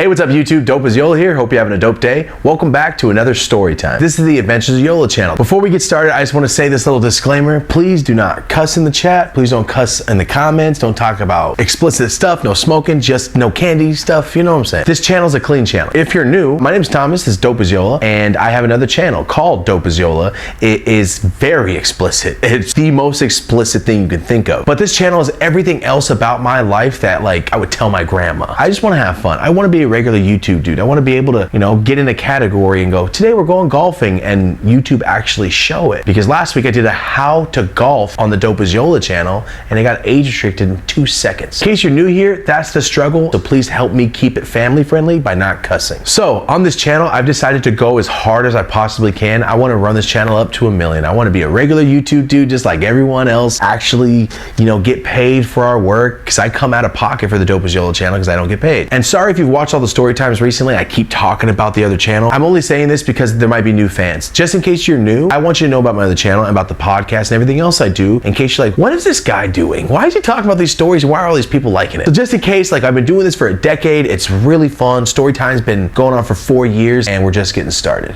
Hey, what's up YouTube? Dope as Yola here. Hope you're having a dope day. Welcome back to another story time. This is the Adventures of Yola channel. Before we get started, I just want to say this little disclaimer. Please do not cuss in the chat. Please don't cuss in the comments. Don't talk about explicit stuff. No smoking, just no candy stuff. You know what I'm saying? This channel is a clean channel. If you're new, my name's Thomas. This is Dope as Yola, and I have another channel called Dope as Yola. It is very explicit. It's the most explicit thing you can think of. But this channel is everything else about my life that, like, I would tell my grandma. I just want to have fun. I want to be a regular YouTube dude. I want to be able to, you know, get in a category and go, today we're going golfing, and YouTube actually show it. Because last week I did a how to golf on the Dope as Yola channel, and it got age restricted in 2 seconds. In case you're new here, that's the struggle. So please help me keep it family friendly by not cussing. So on this channel, I've decided to go as hard as I possibly can. I want to run this channel up to 1 million. I want to be a regular YouTube dude just like everyone else. Actually, you know, get paid for our work, because I come out of pocket for the Dope as Yola channel because I don't get paid. And sorry if you've watched all the story times recently, I keep talking about the other channel. I'm only saying this because there might be new fans. Just in case you're new, I want you to know about my other channel and about the podcast and everything else I do, in case you're like, what is this guy doing? Why is he talking about these stories? Why are all these people liking it? So just in case, like, I've been doing this for a decade. It's really fun. Story time's been going on for 4 years, and we're just getting started.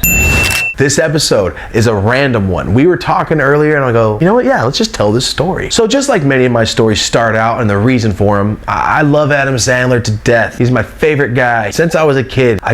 This episode is a random one. We were talking earlier and I go, you know what? Yeah, let's just tell this story. So just like many of my stories start out and the reason for them, I love Adam Sandler to death. He's my favorite guy. Since I was a kid, I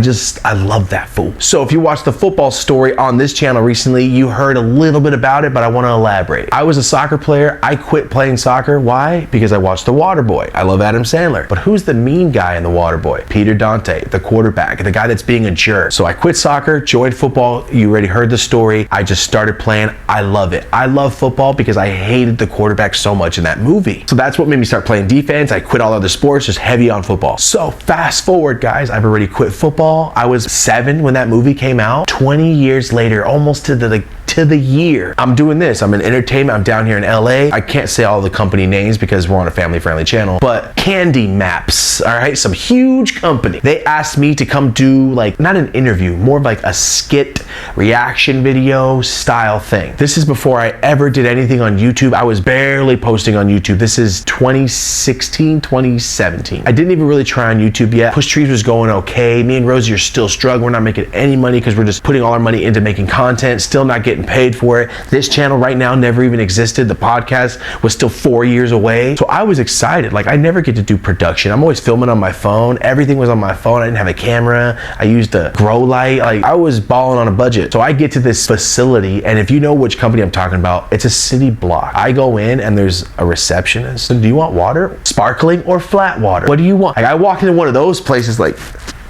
love that fool. So if you watched the football story on this channel recently, you heard a little bit about it, but I want to elaborate. I was a soccer player. I quit playing soccer. Why? Because I watched The Waterboy. I love Adam Sandler. But who's the mean guy in The Waterboy? Peter Dante, the quarterback, the guy that's being a jerk. So I quit soccer, joined football. You already heard the story. I just started playing. I love it. I love football because I hated the quarterback so much in that movie. So that's what made me start playing defense. I quit all other sports, just heavy on football. So fast forward, guys, I've already quit football. I was 7 when that movie came out. 20 years later, almost to the year, I'm doing this. I'm in entertainment. I'm down here in LA. I can't say all the company names because we're on a family friendly channel, but Candy Maps, all right, some huge company. They asked me to come do, like, not an interview, more of like a skit reaction video style thing. This is before I ever did anything on YouTube. I was barely posting on YouTube. This is 2016, 2017. I didn't even really try on YouTube yet. Push Trees was going okay. Me and Rosie are still struggling. We're not making any money because we're just putting all our money into making content, still not getting paid for it. This channel right now never even existed. The podcast was still 4 years away. So I was excited. Like, I never get to do production. I'm always filming on my phone. Everything was on my phone. I didn't have a camera. I used a grow light. Like, I was balling on a budget. So I get to this facility, and if you know which company I'm talking about, it's a city block. I go in and there's a receptionist. So, do you want water? Sparkling or flat water? What do you want? Like, I walk into one of those places like,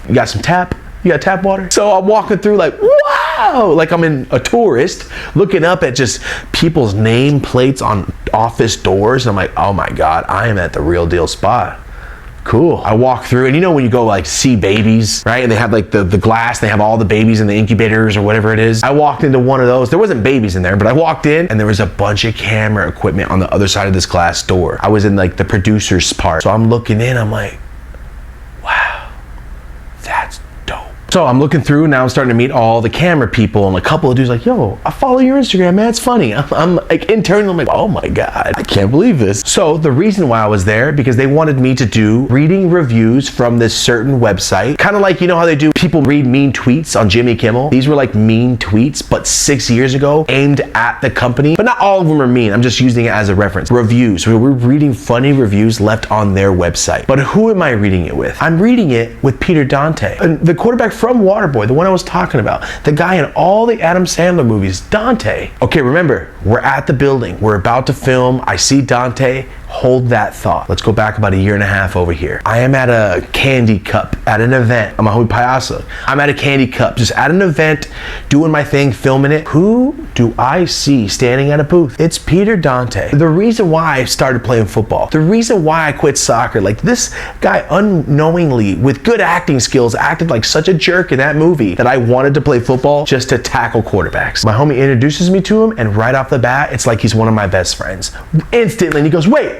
you got some tap? You got tap water? So I'm walking through like, wow, like I'm in a tourist looking up at just people's name plates on office doors. And I'm like, oh my God, I am at the real deal spot. Cool. I walk through, and you know when you go like see babies, right? And they have like the glass, they have all the babies in the incubators or whatever it is. I walked into one of those. There wasn't babies in there, but I walked in and there was a bunch of camera equipment on the other side of this glass door. I was in like the producer's part. So I'm looking in, I'm like, wow, that's dope. So I'm looking through, now I'm starting to meet all the camera people, and a couple of dudes like, yo, I follow your Instagram, man, it's funny. I'm like internally, I'm like, oh my God, I can't believe this. So the reason why I was there, because they wanted me to do reading reviews from this certain website. Kind of like, you know how they do, people read mean tweets on Jimmy Kimmel? These were like mean tweets, but 6 years ago, aimed at the company. But not all of them are mean, I'm just using it as a reference. Reviews, so we're reading funny reviews left on their website. But who am I reading it with? I'm reading it with Peter Dante, the quarterback from Waterboy, the one I was talking about, the guy in all the Adam Sandler movies, Dante. Okay, remember, we're at the building, we're about to film, I see Dante. Hold that thought. Let's go back about 1.5 years over here. I am at a candy cup at an event. I'm a homie Payasa. I'm at a candy cup, just at an event, doing my thing, filming it. Who do I see standing at a booth? It's Peter Dante. The reason why I started playing football, the reason why I quit soccer, like this guy unknowingly, with good acting skills, acted like such a jerk in that movie that I wanted to play football just to tackle quarterbacks. My homie introduces me to him, and right off the bat, it's like he's one of my best friends. Instantly, and he goes, wait,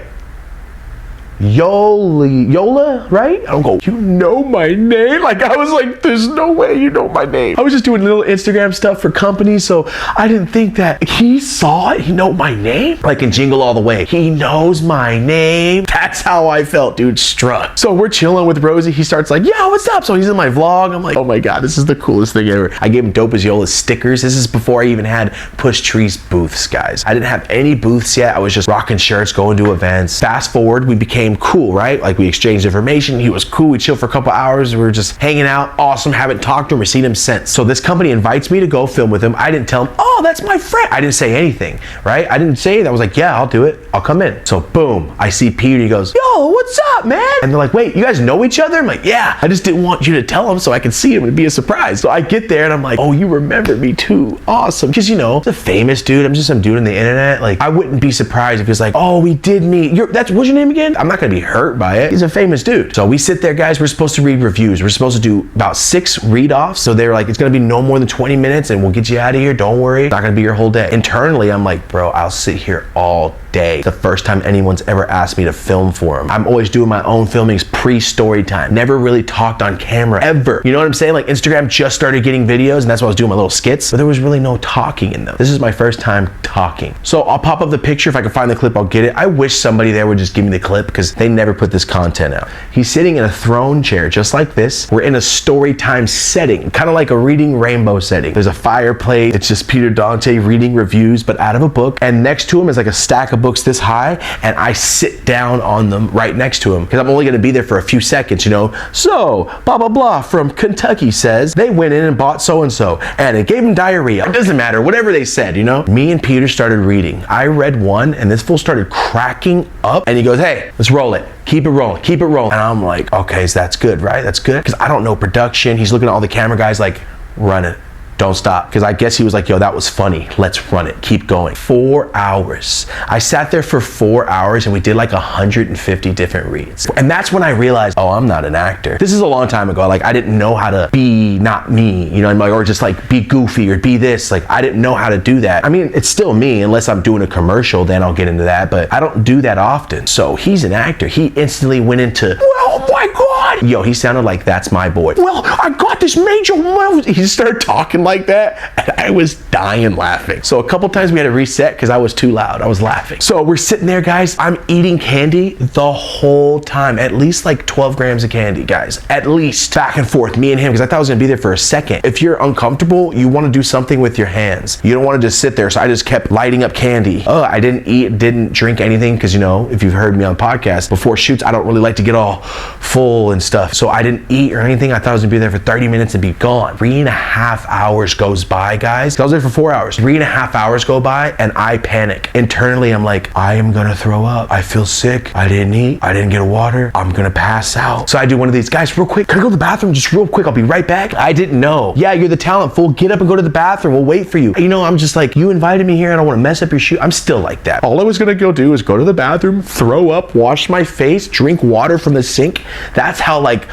Yola, right? I don't go, you know my name? Like, I was like, there's no way you know my name. I was just doing little Instagram stuff for companies, so I didn't think that he saw it. He know my name? Like in Jingle All the Way, he knows my name. That's how I felt, dude, struck. So we're chilling with Rosie. He starts like, yeah, what's up? So he's in my vlog. I'm like, oh my God, this is the coolest thing ever. I gave him Dope as Yola stickers. This is before I even had Push Trees booths, guys. I didn't have any booths yet. I was just rocking shirts, going to events. Fast forward, we became cool, right? Like we exchanged information. He was cool. We chilled for a couple hours. We were just hanging out. Awesome. Haven't talked to him or seen him since. So this company invites me to go film with him. I didn't tell him, oh, that's my friend. I didn't say anything, right? I didn't say that. I was like, yeah, I'll do it. I'll come in. So boom, I see Peter. He goes, yo, what's up, man? And they're like, wait, you guys know each other? I'm like, yeah. I just didn't want you to tell him so I could see him and be a surprise. So I get there and I'm like, oh, you remember me too. Awesome. Because you know, the famous dude. I'm just some dude on the internet. Like I wouldn't be surprised if he was like, oh, we did meet. What's your name again? I'm not gonna be hurt by it. He's a famous dude. So we sit there, guys. We're supposed to read reviews. We're supposed to do about 6 read-offs. So they're like, it's gonna be no more than 20 minutes and we'll get you out of here. Don't worry. It's not gonna be your whole day. Internally, I'm like, bro, I'll sit here all day. The first time anyone's ever asked me to film for them. I'm always doing my own filmings pre-story time. Never really talked on camera ever. You know what I'm saying? Like Instagram just started getting videos and that's why I was doing my little skits, but there was really no talking in them. This is my first time talking. So I'll pop up the picture. If I can find the clip, I'll get it. I wish somebody there would just give me the clip because they never put this content out. He's sitting in a throne chair just like this. We're in a story time setting, kind of like a Reading Rainbow setting. There's a fireplace. It's just Peter Dante reading reviews, but out of a book. And next to him is like a stack of books this high, and I sit down on them right next to him because I'm only going to be there for a few seconds, you know. So blah blah blah from Kentucky says they went in and bought so and so and it gave him diarrhea. It doesn't matter, whatever they said, you know. Me and Peter started reading. I read one and this fool started cracking up and he goes, hey, let's roll it. Keep it rolling, keep it rolling. And I'm like, okay, so that's good, right? That's good. Because I don't know production. He's looking at all the camera guys like, run it. Don't stop. Because I guess he was like, yo, that was funny. Let's run it. Keep going. 4 hours. I sat there for 4 hours and we did like 150 different reads. And that's when I realized, oh, I'm not an actor. This is a long time ago. Like I didn't know how to be not me, you know, or just like be goofy or be this. Like I didn't know how to do that. I mean, it's still me unless I'm doing a commercial, then I'll get into that. But I don't do that often. So he's an actor. He instantly went into, well, my God. Yo, he sounded like that's my boy. Well, I got this major move. He started talking like that and I was dying laughing. So a couple times we had to reset because I was too loud. I was laughing. So we're sitting there, guys. I'm eating candy the whole time. At least like 12 grams of candy, guys. At least. Back and forth, me and him, because I thought I was gonna be there for a second. If you're uncomfortable, you want to do something with your hands. You don't want to just sit there. So I just kept lighting up candy. Oh, I didn't eat, didn't drink anything because, you know, if you've heard me on podcasts, before shoots, I don't really like to get all full and stuff. So I didn't eat or anything. I thought I was gonna be there for 30 minutes and be gone. 3.5 hours goes by, guys. I was there for 4 hours. 3.5 hours go by and I panic. Internally, I'm like, I am gonna throw up. I feel sick. I didn't eat. I didn't get water. I'm gonna pass out. So I do one of these, guys, real quick. Can I go to the bathroom just real quick? I'll be right back. I didn't know. Yeah, you're the talent fool. Get up and go to the bathroom. We'll wait for you. You know, I'm just like, you invited me here. I don't want to mess up your shoot. I'm still like that. All I was gonna go do is go to the bathroom, throw up, wash my face, drink water from the sink. That's how like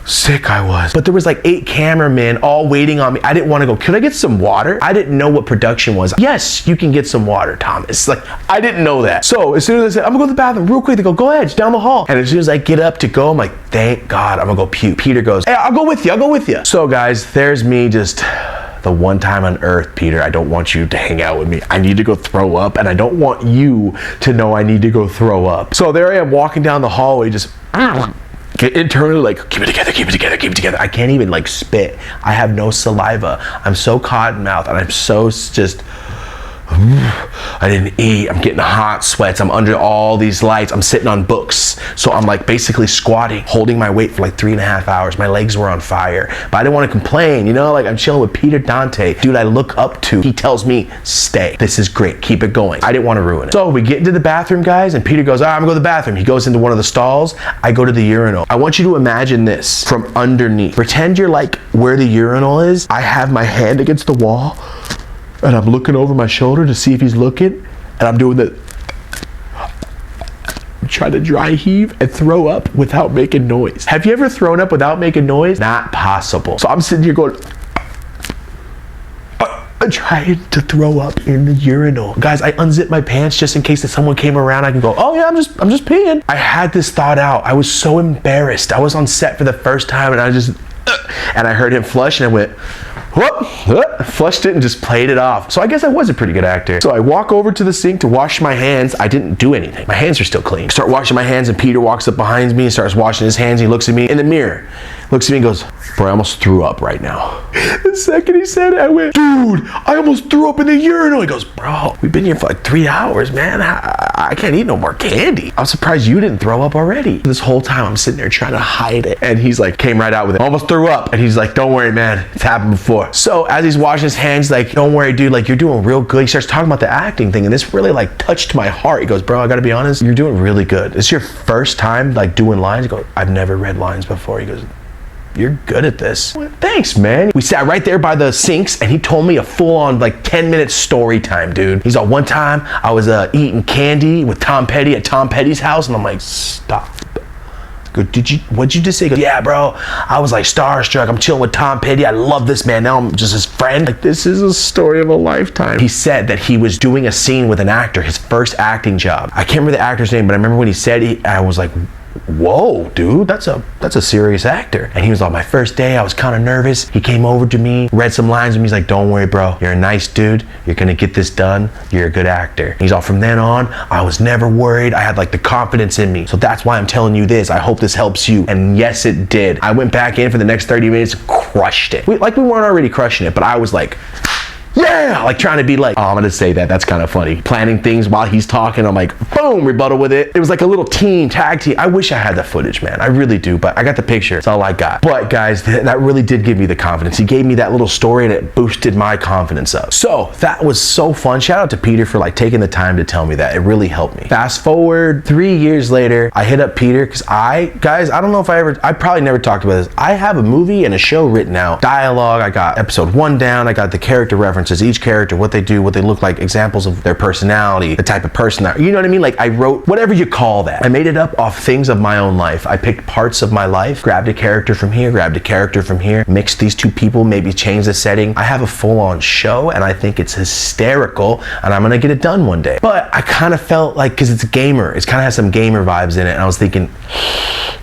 sick I was. But there was like 8 cameramen all waiting on me. I didn't want to go, could I get some water? I didn't know what production was. Yes, you can get some water, Thomas. Like, I didn't know that. So as soon as I said, I'm gonna go to the bathroom real quick, they go ahead, it's down the hall. And as soon as I get up to go, I'm like, thank God, I'm gonna go puke. Peter goes, hey, I'll go with you, I'll go with you. So guys, there's me just, the one time on earth, Peter, I don't want you to hang out with me. I need to go throw up and I don't want you to know I need to go throw up. So there I am walking down the hallway just, internally like, keep it together, keep it together, keep it together. I can't even like spit. I have no saliva. I'm so cotton mouthed and I'm so just, I didn't eat. I'm getting hot sweats. I'm under all these lights. I'm sitting on books. So I'm like basically squatting, holding my weight for like 3.5 hours. My legs were on fire, but I didn't want to complain. You know, like I'm chilling with Peter Dante, dude I look up to. He tells me, stay. This is great. Keep it going. I didn't want to ruin it. So we get into the bathroom, guys, and Peter goes, I'm gonna go to the bathroom. He goes into one of the stalls. I go to the urinal. I want you to imagine this from underneath. Pretend you're like where the urinal is. I have my hand against the wall and I'm looking over my shoulder to see if he's looking, and I'm doing the, I'm trying to dry heave and throw up without making noise. Have you ever thrown up without making noise? Not possible. So I'm sitting here going, I'm trying to throw up in the urinal. Guys, I unzipped my pants just in case that someone came around. I can go, oh yeah, I'm just peeing. I had this thought out. I was so embarrassed. I was on set for the first time and I just, and I heard him flush and I went, whoop, flushed it and just played it off. So I guess I was a pretty good actor. So I walk over to the sink to wash my hands. I didn't do anything. My hands are still clean. Start washing my hands and Peter walks up behind me and starts washing his hands. He looks at me in the mirror, looks at me and goes, bro, I almost threw up right now. The second he said it, I went, dude, I almost threw up in the urinal. He goes, bro, we've been here for like 3 hours, man. I can't eat no more candy. I'm surprised you didn't throw up already. This whole time I'm sitting there trying to hide it. And he's like, came right out with it. Almost threw up. And he's like, don't worry, man. It's happened before. So as he's washing his hands, like, don't worry, dude, like you're doing real good. He starts talking about the acting thing. And this really like touched my heart. He goes, bro, I gotta be honest, you're doing really good. It's your first time like doing lines. He goes, I've never read lines before. He goes, you're good at this. Well, thanks, man. We sat right there by the sinks and he told me a full-on like 10-minute story time, dude. He's like, one time I was eating candy with Tom Petty at Tom Petty's house and I'm like, stop. Go, what'd you just say? He goes, yeah, bro, I was like starstruck. I'm chilling with Tom Petty. I love this man. Now I'm just his friend. Like, this is a story of a lifetime. He said that he was doing a scene with an actor, his first acting job. I can't remember the actor's name, but I remember when he said it, I was like, whoa, dude, that's a serious actor. And he was like, my first day, I was kind of nervous. He came over to me, read some lines with me. He's like, don't worry, bro. You're a nice dude. You're gonna get this done. You're a good actor. He's all, from then on, I was never worried. I had like the confidence in me. So that's why I'm telling you this. I hope this helps you. And yes, it did. I went back in for the next 30 minutes, crushed it. We weren't already crushing it, but I was like, yeah, like trying to be like, oh, I'm gonna say that, that's kind of funny. Planning things while he's talking, I'm like, boom, rebuttal with it. It was like a little tag team. I wish I had the footage, man. I really do, but I got the picture. That's all I got. But guys, that really did give me the confidence. He gave me that little story and it boosted my confidence up. So that was so fun. Shout out to Peter for like taking the time to tell me that. It really helped me. Fast forward 3 years later, I hit up Peter because guys, I don't know if I probably never talked about this. I have a movie and a show written out. Dialogue, I got episode 1 down. I got the character references, each character, what they do, what they look like, examples of their personality, the type of person that, you know what I mean? Like I wrote whatever you call that. I made it up off things of my own life. I picked parts of my life, grabbed a character from here, grabbed a character from here, mixed these two people, maybe change the setting. I have a full-on show and I think it's hysterical and I'm gonna get it done one day. But I kind of felt like, because it's a gamer, it's kind of has some gamer vibes in it, and I was thinking,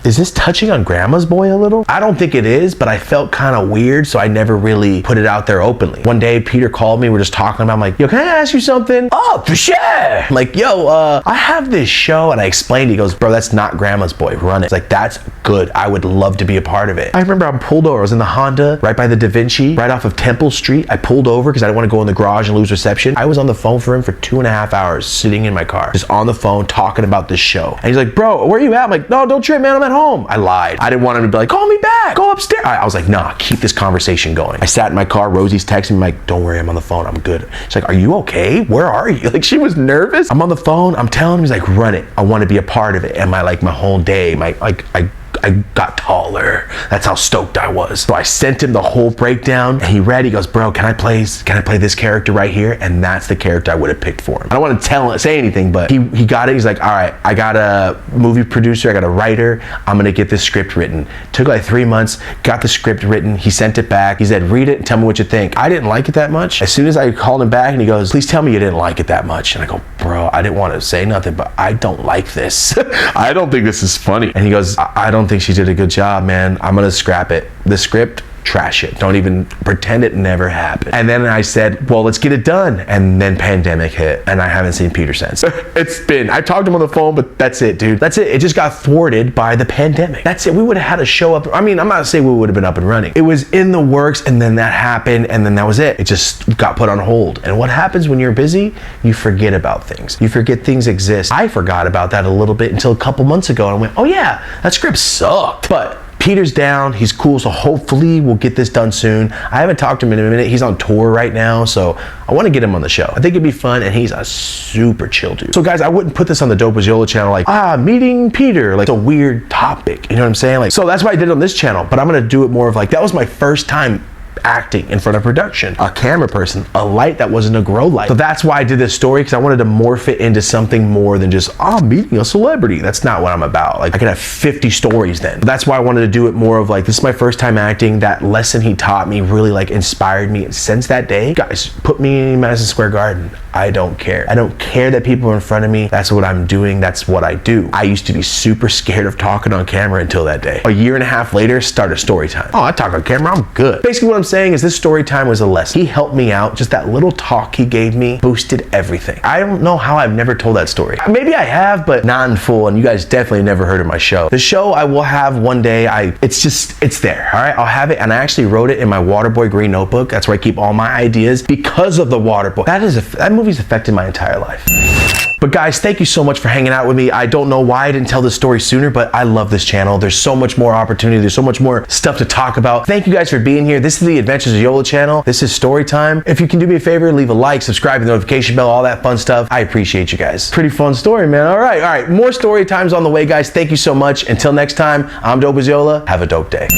is this touching on Grandma's Boy a little? I don't think it is, but I felt kind of weird, so I never really put it out there openly. One day, Peter called me, we're just talking about, I'm like, yo, can I ask you something? Oh, for sure. I'm like, yo, I have this show, and I explained, he goes, bro, that's not Grandma's Boy, run it. It's like, that's good, I would love to be a part of it. I remember I pulled over, I was in the Honda, right by the didnt, right off of Temple Street. I pulled over, because I didn't want to go in the garage and lose reception. I was on the phone for him for 2.5 hours, sitting in my car, just on the phone, talking about this show. And he's like, bro, where are you at? I'm like, no, don't trip, man, I'm at home. I lied. I didn't want him to be like, call me back, go upstairs. I was like, nah, keep this conversation going. I sat in my car, Rosie's texting me, like, don't worry, I'm on the phone, I'm good. She's like, are you okay? Where are you? Like, she was nervous. I'm on the phone, I'm telling him, he's like, run it. I want to be a part of it. And my whole day, I got taller. That's how stoked I was. So I sent him the whole breakdown and he read, he goes, bro, can I play this character right here? And that's the character I would have picked for him. I don't want to say anything, but he got it. He's like, all right, I got a movie producer, I got a writer, I'm gonna get this script written. Took like 3 months, got the script written, he sent it back. He said, read it and tell me what you think. I didn't like it that much. As soon as I called him back and he goes, please tell me you didn't like it that much. And I go, bro, I didn't want to say nothing, but I don't like this. I don't think this is funny. And he goes, I don't think she did a good job, man. I'm gonna scrap it. The script, trash it. Don't even pretend it never happened. And then I said, well, let's get it done. And then pandemic hit and I haven't seen Peter since. I talked to him on the phone, but that's it, dude. That's it. It just got thwarted by the pandemic. That's it. We would have had a show up. I mean, I'm not saying we would have been up and running. It was in the works and then that happened and then that was it. It just got put on hold. And what happens when you're busy? You forget about things. You forget things exist. I forgot about that a little bit until a couple months ago and I went, oh yeah, that script sucked. But Peter's down, he's cool, so hopefully we'll get this done soon. I haven't talked to him in a minute. He's on tour right now, so I want to get him on the show. I think it'd be fun, and he's a super chill dude. So guys, I wouldn't put this on the Dope as Yola channel like, meeting Peter, like it's a weird topic, you know what I'm saying? Like, so that's why I did it on this channel, but I'm gonna do it more of like, that was my first time acting in front of production, a camera person, a light that wasn't a grow light. So that's why I did this story, because I wanted to morph it into something more than just, I'm meeting a celebrity. That's not what I'm about. Like, I could have 50 stories then. That's why I wanted to do it more of like, this is my first time acting. That lesson he taught me really like inspired me. And since that day, guys, put me in Madison Square Garden. I don't care. I don't care that people are in front of me. That's what I'm doing. That's what I do. I used to be super scared of talking on camera until that day. A year and a half later, start a story time. Oh, I talk on camera, I'm good. Basically what I'm saying is this story time was a lesson. He helped me out. Just that little talk he gave me boosted everything. I don't know how I've never told that story. Maybe I have, but not in full, and you guys definitely never heard of my show. The show I will have one day, it's there, all right? I'll have it, and I actually wrote it in my Waterboy green notebook. That's where I keep all my ideas because of the Waterboy. That movie's affected my entire life. But guys, thank you so much for hanging out with me. I don't know why I didn't tell this story sooner, but I love this channel. There's so much more opportunity. There's so much more stuff to talk about. Thank you guys for being here. This is the Adventures of Yola channel. This is story time. If you can do me a favor, leave a like, subscribe, the notification bell, all that fun stuff. I appreciate you guys. Pretty fun story, man. All right. More story times on the way, guys. Thank you so much. Until next time, I'm Dope as Yola. Have a dope day.